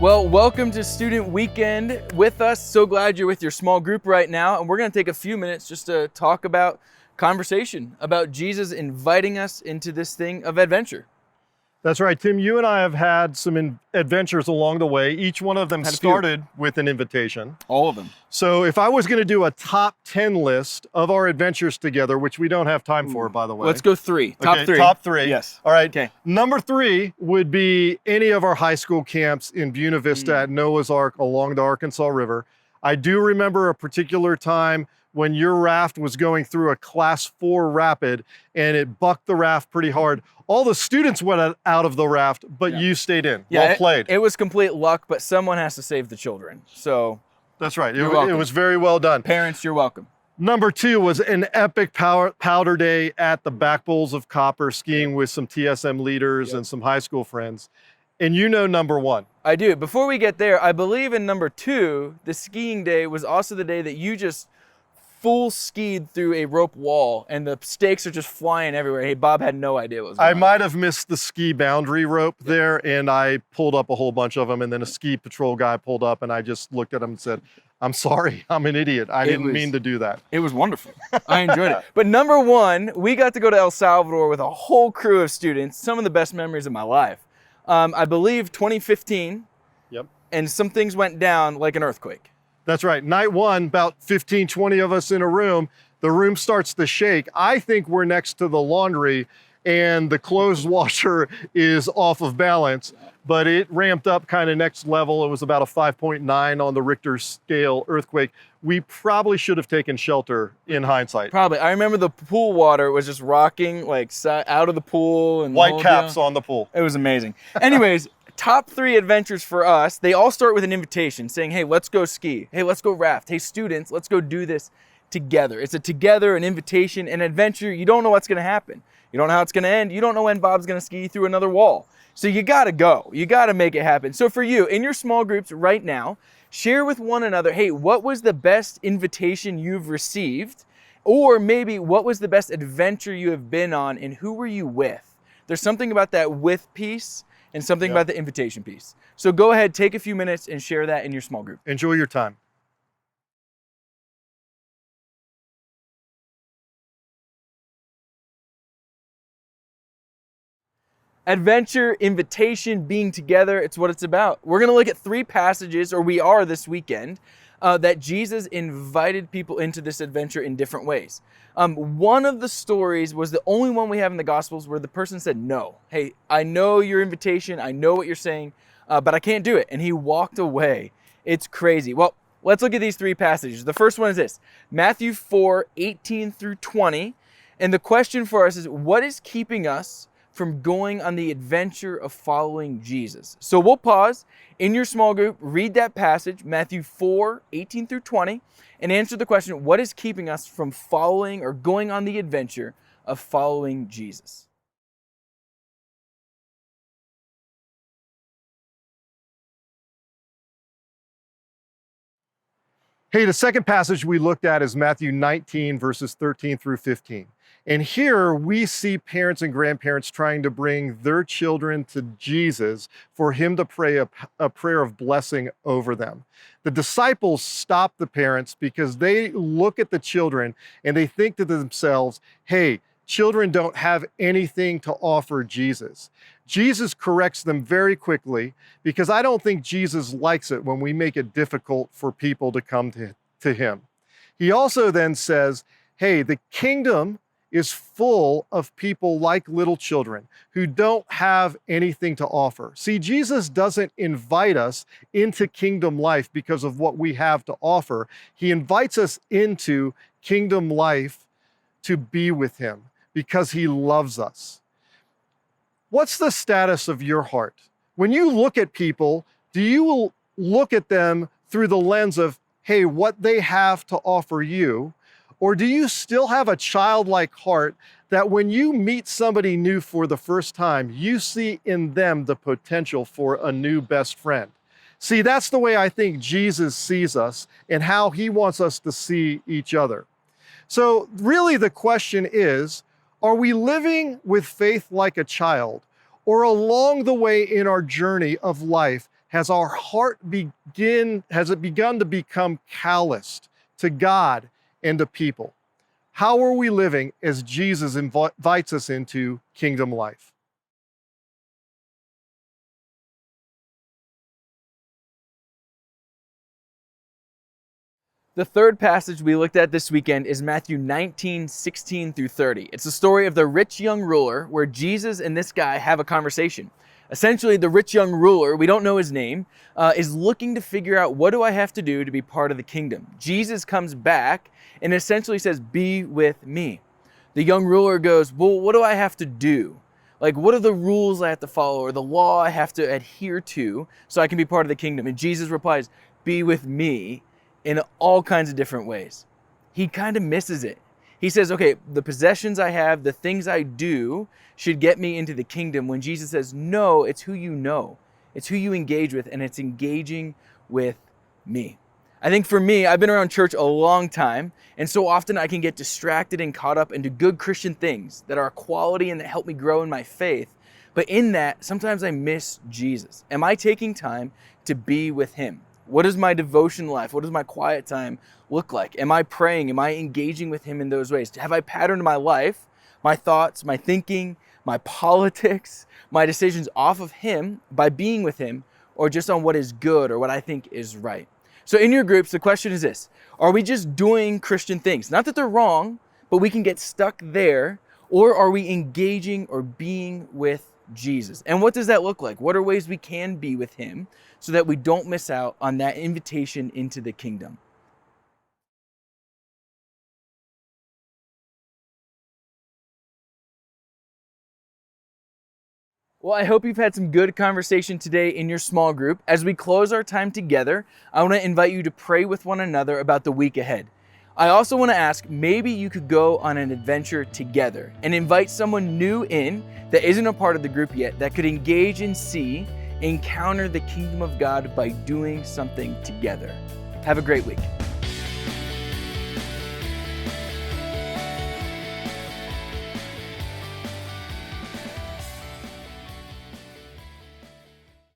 Well, welcome to Student Weekend with us. So glad you're with your small group right now. And we're going to take a few minutes just to talk about conversation, about Jesus inviting us into this thing of adventure. That's right, Tim. You and I have had some adventures along the way. Each one of them started with an invitation. All of them. So if I was going to do a top 10 list of our adventures together, which we don't have time for, by the way. Let's go three. Top three. Top three. Yes. All right. Okay. Number 3 would be any of our high school camps in Buena Vista at Noah's Ark along the Arkansas River. I do remember a particular time when your raft was going through a class 4 rapid and it bucked the raft pretty hard. All the students went out of the raft, but you stayed in. Yeah, well played. It was complete luck, but someone has to save the children. So that's right. It was very well done. Parents, you're welcome. Number 2 was an epic powder day at the Back Bowls of Copper, skiing with some TSM leaders and some high school friends. And you know number 1. I do. Before we get there, I believe in number 2, the skiing day was also the day that you just full skied through a rope wall and the stakes are just flying everywhere. Hey, Bob had no idea what was going on. I might have missed the ski boundary rope there, and I pulled up a whole bunch of them, and then a ski patrol guy pulled up, and I just looked at him and said, I'm sorry, I'm an idiot. I didn't mean to do that. It was wonderful. I enjoyed it. But number 1, we got to go to El Salvador with a whole crew of students, some of the best memories of my life. I believe 2015, and some things went down like an earthquake. That's right. Night 1, about 15, 20 of us in a room. The room starts to shake. I think we're next to the laundry and the clothes washer is off of balance, but it ramped up kind of next level. It was about a 5.9 on the Richter scale earthquake. We probably should have taken shelter in hindsight. Probably. I remember the pool water was just rocking like out of the pool. And white caps on the pool. It was amazing. Anyways, top 3 adventures for us, they all start with an invitation saying, hey, let's go ski. Hey, let's go raft. Hey, students, let's go do this together. It's a together, an invitation, an adventure. You don't know what's going to happen. You don't know how it's going to end. You don't know when Bob's going to ski through another wall. So you got to go. You got to make it happen. So for you, in your small groups right now, share with one another, hey, what was the best invitation you've received? Or maybe what was the best adventure you have been on and who were you with? There's something about that with piece and something about the invitation piece. So go ahead, take a few minutes and share that in your small group. Enjoy your time. Adventure, invitation, being together, it's what it's about. We're going to look at 3 passages, or we are this weekend, that Jesus invited people into this adventure in different ways. One of the stories was the only one we have in the Gospels where the person said no. Hey, I know your invitation, I know what you're saying, but I can't do it. And he walked away. It's crazy. Well, let's look at these 3 passages. The first one is this, Matthew 4, 18 through 20. And the question for us is, what is keeping us from going on the adventure of following Jesus? So we'll pause in your small group, read that passage, Matthew 4, 18 through 20, and answer the question, what is keeping us from following or going on the adventure of following Jesus? Hey, the second passage we looked at is Matthew 19, verses 13 through 15. And here we see parents and grandparents trying to bring their children to Jesus for him to pray a prayer of blessing over them. The disciples stop the parents because they look at the children and they think to themselves, hey, children don't have anything to offer Jesus. Jesus corrects them very quickly because I don't think Jesus likes it when we make it difficult for people to come to him. He also then says, hey, the kingdom is full of people like little children who don't have anything to offer. See, Jesus doesn't invite us into kingdom life because of what we have to offer. He invites us into kingdom life to be with him because he loves us. What's the status of your heart? When you look at people, do you look at them through the lens of, hey, what they have to offer you? Or do you still have a childlike heart that when you meet somebody new for the first time, you see in them the potential for a new best friend? See, that's the way I think Jesus sees us and how he wants us to see each other. So really the question is, are we living with faith like a child? Or along the way in our journey of life, Has our heart has it begun to become calloused to God and to people? How are we living as Jesus invites us into kingdom life? The third passage we looked at this weekend is Matthew 19:16 through 30. It's the story of the rich young ruler where Jesus and this guy have a conversation. Essentially, the rich young ruler, we don't know his name, is looking to figure out, what do I have to do to be part of the kingdom? Jesus comes back and essentially says, be with me. The young ruler goes, well, what do I have to do? Like, what are the rules I have to follow or the law I have to adhere to so I can be part of the kingdom? And Jesus replies, be with me in all kinds of different ways. He kind of misses it. He says, okay, the possessions I have, the things I do should get me into the kingdom, when Jesus says, no, it's who you know. It's who you engage with, and it's engaging with me. I think for me, I've been around church a long time, and so often I can get distracted and caught up into good Christian things that are a quality and that help me grow in my faith. But in that, sometimes I miss Jesus. Am I taking time to be with him? What is my devotion life? What does my quiet time look like? Am I praying? Am I engaging with him in those ways? Have I patterned my life, my thoughts, my thinking, my politics, my decisions off of him by being with him, or just on what is good or what I think is right? So in your groups, the question is this: are we just doing Christian things? Not that they're wrong, but we can get stuck there. Or are we engaging or being with Jesus? And what does that look like? What are ways we can be with him so that we don't miss out on that invitation into the kingdom? Well, I hope you've had some good conversation today in your small group. As we close our time together, I want to invite you to pray with one another about the week ahead. I also want to ask, maybe you could go on an adventure together and invite someone new in that isn't a part of the group yet, that could engage and encounter the kingdom of God by doing something together. Have a great week.